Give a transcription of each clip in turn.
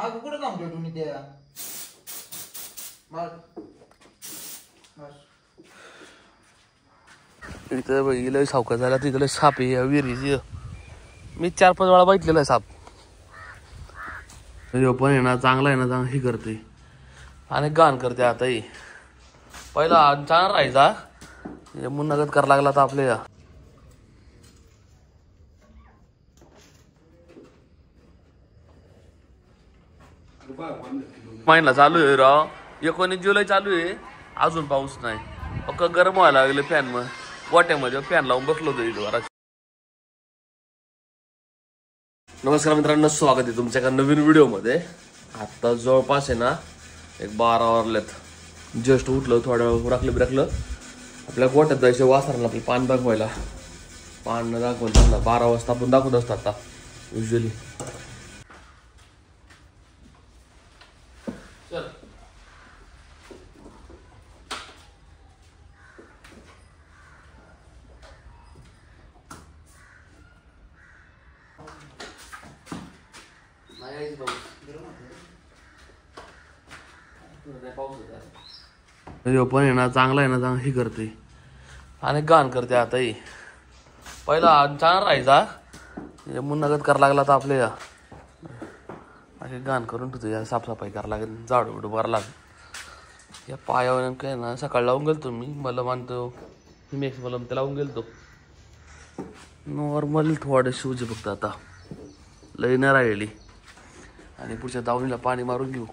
माग कुठे थांबतोय तुम्ही त्या इथं बघितलं सावका झाला तिथलं साप आहे विहिरीची. मी 4-5 वेळा बघितलेला आहे साप. पण आहे ना चांगला आहे ना, चांगला ही करते आणि गाण करते. आता ही पहिला चांगला राहायचा मुन्नगत करायला लागला तर आपल्या महिना चालू आहे राव. 19 जुलै चालू आहे, अजून पाऊस नाही. फक्त गरम व्हायला लागले फॅन मग गोट्यामध्ये फॅन लावून बसलो होतो इथं. नमस्कार मित्रांनो, स्वागत आहे तुमच्या एका नवीन व्हिडिओमध्ये. आता जवळपास आहे ना 12 वाजलेत. जस्ट उठलं, थोड्या वेळ राखलं आपल्या गोट्यात जायचं वासरांना आपलं पान दाखवायला. पान दाखवून त्यांना 12 वाजता आपण दाखवत असतो आता युजली. पण आहे ना चांगला आहे ना, चांगला ही करते आणि गाण करते. आता ही पहिला चांगला राहायचा मुन्नगत करायला लागला तर आपल्या असे गाण करून ठेवतो. या साफसफाई करायला लागेल, झाडू बिडू मारा लागेल. या पायावर काय ना सकाळी लावून गेलतो मी. मला मानतो हिमेक्स मला ते लावून गेलतो. नॉर्मल थोडे शूज फक्त आता लई नाही राहिली. आणि पुढच्या दावणीला पाणी मारून घेऊ.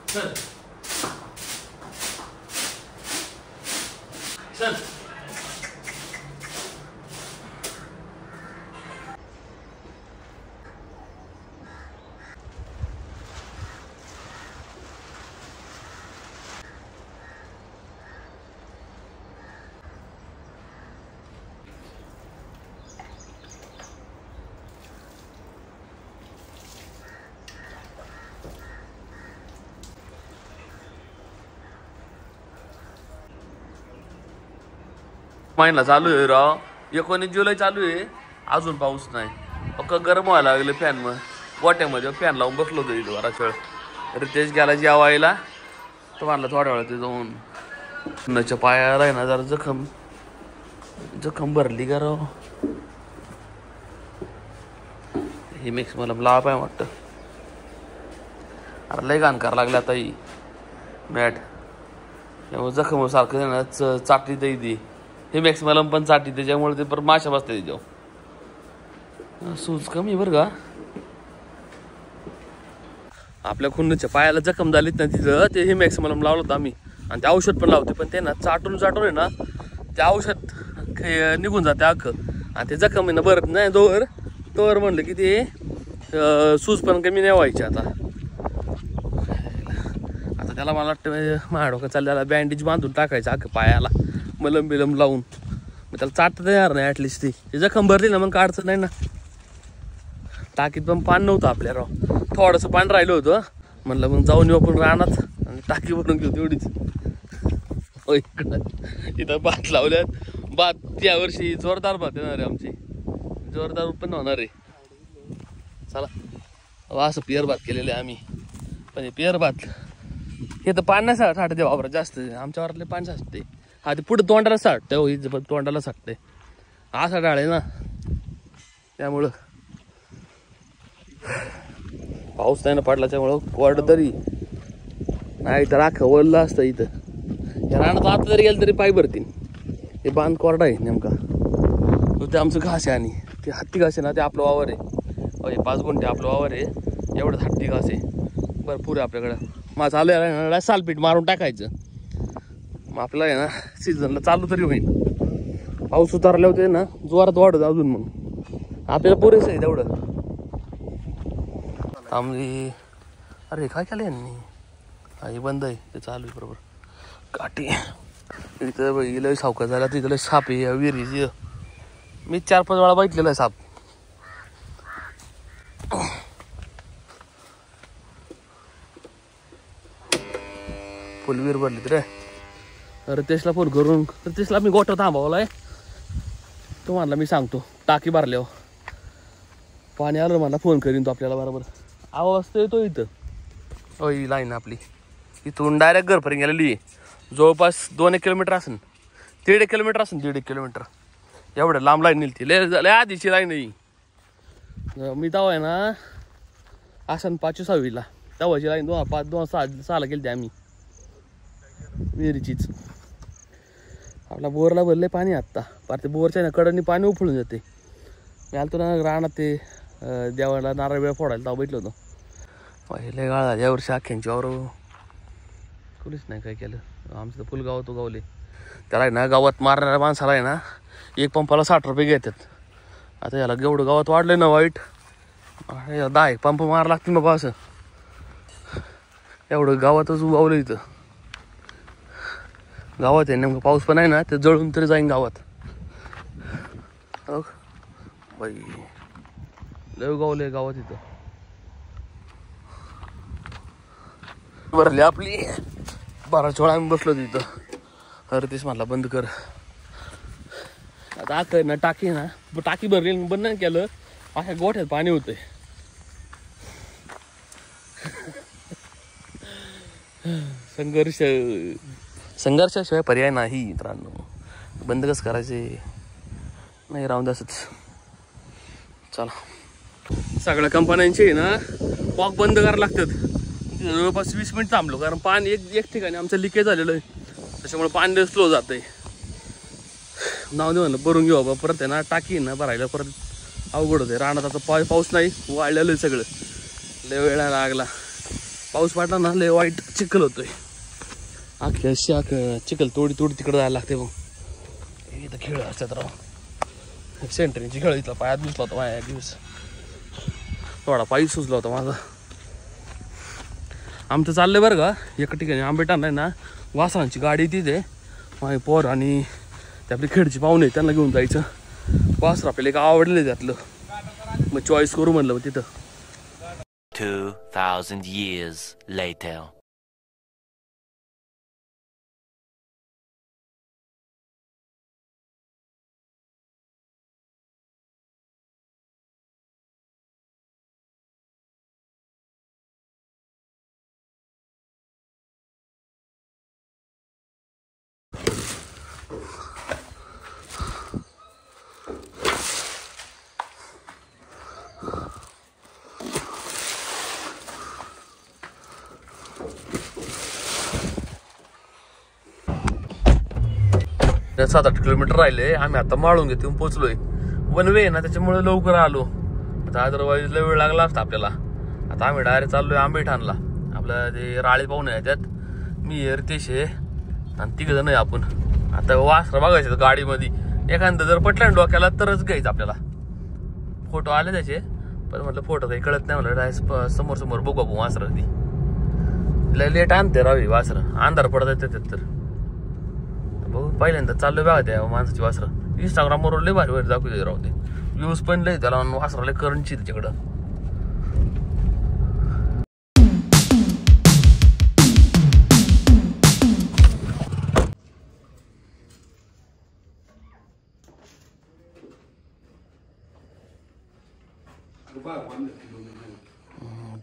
चल चल महिना चालू आहे राव. 19 जुलै चालू आहे, अजून पाऊस नाही. फक्त गरम व्हायला लागले फॅन मग गोट्यामध्ये फॅन लावून बसलो होतो इथं बराच वेळ. रितेश गेला जेवायला तर म्हणलं थोड्या वेळा ते जाऊन. नच्या पायाला आहे ना जरा जखम भरली का राव. हे मिक्स मला लावा पाय वाटतं. अरे लय घाण करायला लागले आता ही मॅट. त्यामुळे जखम सारखं ना चाटली दी. हे मॅक्स मला पण चाटी, त्याच्यामुळे ते पर माशा बसते त्याच्यावर. सूज कमी बरं का. आपल्या खुन्नच्या पायाला जखम झालीत ना तिथं ते हे मॅक्स मला लावलं होतं आम्ही. आणि ते औषध पण लावते, पण ते ना चाटून आहे ना ते औषध निघून जाते अख्खं. आणि ते जखम आहे ना बरं नाही तोवर म्हणलं की ते सूज पण कमी नाही व्हायची. आता त्याला मला वाटतं माझ्या डोकं चाललं, त्याला बँडेज बांधून टाकायचं अख्खं पायाला मलम बिलम लावून. मग त्याला चाटता येणार नाही ॲटलिस्ट. ती जखम भरली ना मग काढचं नाही ना. टाकीत पण पाणी नव्हतं आपल्या राव. थोडंसं पाणी राहिलं होतं. म्हणलं मग जाऊन येऊ आपण रानात आणि टाकी भरून घेऊ तेवढीच. इथं भात लावल्यात. भात यावर्षी जोरदार भात येणार आहे आमची. जोरदार उत्पन्न होणार आहे. चला असं पिअर भात केलेलं आहे आम्ही. पण हे पिअर भात हे तर पाणी नाही साठते वावरात जास्त. आमच्या वावरातले पाणी साठते. हा ते पुढे तोंडाला साठते. हो हिचं तोंडाला साठते. असा डाळ आहे ना त्यामुळं. पाऊस नाही ना पडला त्यामुळं कोरड तरी नाही तर अख्खं वळलं असतं इथं. या रानात आता जरी गेलं तरी पाय भरतील. हे बांध कोरडा आहे नेमका. ते आमचं घास आहे आणि ते हत्ती घास आहे ना ते आपलं वावर आहे. हे 5 गुंठे आपलं वावर आहे. एवढंच हत्ती घास आहे भरपूर आहे आपल्याकडं. मग चालू सालपीठ मारून टाकायचं. मग आपलं आहे ना सीझनला चालू तरी होईल. पाऊस उतारले होते ना जोरात वाढत अजून. मग आपल्याला पुरेसं आहे तेवढं. आम्ही अरे काय केलं यांनी. हा हे बंद आहे, ते चालू आहे बरोबर. काठी इथं बघितलं सावका झाला तिथलं साप आहे विहिरीची. मी 4-5 वेळा बघितलेला आहे साप. फुलवीर भरली रे. रितेशला फोन करून रितेशला मी गोठा थांबवलाय. तो म्हणला मी सांगतो टाकी भरल्यावर. पाणी आलं मला फोन करीन तो आपल्याला बरोबर. आवाज तर येतो इथं. ही लाईन आपली इथून डायरेक्ट घरपर्यंत गेलेली आहे. जवळपास 2-1 किलोमीटर असेल, 1.5 किलोमीटर असेल, 1.5 किलोमीटर. एवढं लांब लाईन नेलती, लय आधीची लाईन आहे. मी तेव्हा आहे ना आसन 5वी-6वीला तेव्हाची लाईन 2005-2006 गेली आम्ही विहिरीचीच. आपला बोरला भरले पाणी आत्ता पार ते बोरच्या ना कडनी पाणी उफळून जाते. मी आलतो ना रानात ते देवाला नारळ वेळ फोडायला तेव्हा भेटलो होतो. पहिले गाळा यावर्षी अख्ख्यांची वावर कुणीच नाही काय केलं. आमचं तर फुल गावात उगावले. त्याला आहे ना गावात मारणाऱ्या माणसाला आहे ना 1 पंपाला 60 रुपये घेतात. आता याला एवढं गावात वाढलंय ना वाईट. 10 पंप मारा लागतील बाबा. असं एवढं गावातच उगावलं इथं. गावात आहे नेमकं पाऊस पण आहे ना ते जळून तरी जाईन गावात. बाई लय उगावलंय गावात इथं. भरली आपली 12 वेळा आम्ही बसलो तिथं. अरे तेच म्हणला बंद कर. आता आता ना टाकी ना टाकी भरली बंद नाही केलं. अशा गोठ्यात पाणी होतंय. संघर्षाशिवाय पर्याय नाही मित्रांनो. बंद कसं करायचे नाही राहून द्यासच. चला सगळ्या कंपन्यांचे ना कॉक बंद करायला लागतात. जवळपास 20 मिनिट थांबलो कारण पाणी एक ठिकाणी आमचं लिकेज झालेलं आहे. त्याच्यामुळे पाणी स्लो जात आहे. नाव देऊ म्हणलं भरून घेऊ बाबा. परत आहे ना टाकी ना भरायला परत अवघड होते. रानात आता पाऊस नाही वाळलेलं आहे सगळं. लय वेळा लागला पाऊस पडला ना लय वाईट चिखल होतोय. अख्ख्या चिखल तोडी तिकडे जायला लागते. मग इथं खेळ असतात राव. सेंटरिंगची खेळ इथला पायात दिसला होता माझ्या दिवस. थोडा पायी सुचला होता माझा. आमचं चाललंय बरं का एका ठिकाणी आंबेट आणलाय ना वासरांची गाडी तिथे. माझे पोर आणि ते आपली खेडची पाहुणे त्यांना घेऊन जायचं. वासर आपल्याला एक आवडले त्यातलं मग चॉईस करू म्हणलं मग तिथं. 2000 years later. त्या 7-8 किलोमीटर राहिले. आम्ही आता माळून घेऊन पोहोचलोय. वन वे ना त्याच्यामुळे लवकर आलो. आता अदरवाईज लय वेळ लागला असता आपल्याला. आता आम्ही डायरेक्ट चाललोय आंबेठाणला. आपलं ते राळे पाहुणे आहे त्यात मी रितेश आहे आणि 3 जण आहे आपण. आता वासरा बघायचं गाडीमध्ये. एखादं जर पटलं डोक्याला तरच घ्यायचं आपल्याला. फोटो आले त्याचे पण म्हटलं फोटो काही कळत नाही. म्हणलं डायरेक्ट समोर बघू आपण वासरं. ती लय लेट आणते रावी वासरं. अंधार पडत येते त्यात. तर बघू पहिल्यांदा चाललोय बघा त्या माणसाची वासरं. इंस्टाग्रामवर लय भारी दाखवते राहू ते. व्ह्यूज पण लय त्याला वासराला करंटची त्याच्याकडं.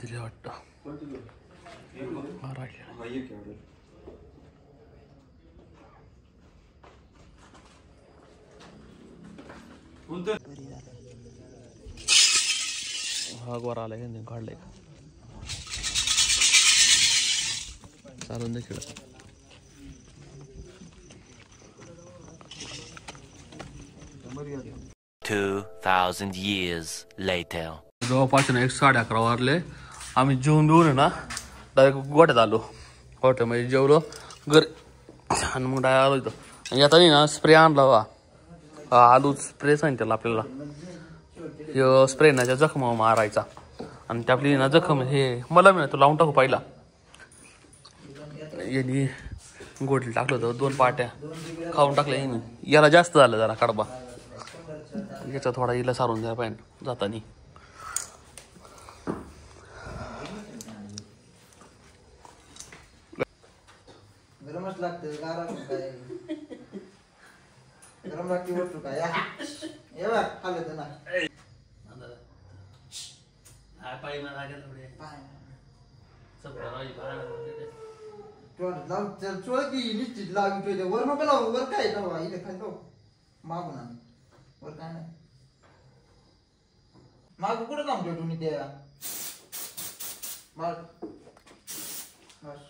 दिले वाटतं हा गोरा आलाय का काढलाय का चालून दे खेळ. $2,000 years later. जवळपास 11:30 वाजले. आम्ही जेवून बिवून आहे ना डायरेक्ट गोठ्यात आलो. गोठ्यामध्ये जेवलो घरी आणि मग डायरेक्ट आलो इथं. आणि आता ना स्प्रे आणला बा. आलू स्प्रे सांगितलं आपल्याला. स्प्रे ना त्या जखम मारायचा. आणि त्या आपली ना जखम हे मला मी तो लावून टाकू पाहिला. यांनी गोठीला टाकलं होतं 2 पाट्या खाऊन टाकल्या यांनी. याला जास्त झालं जरा कडबा. याचा थोडा हिला सारून द्या पाहिजे जातानी. गरमच लागतं गारा काय गरम लागते वस्तू काय या ये बघ खाल्लं तर ना पायी मला लागेल थोडे पाय सब करायची पाहणं चोळ की निश्चित लावून ठेवते वर नको लावू वर काय लावा इथे खाली लावू मागून आण वर काय नाही मागू कुठं लावून ठेवतो मी त्या बस बस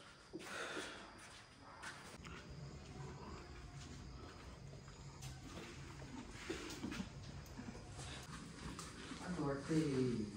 वाटते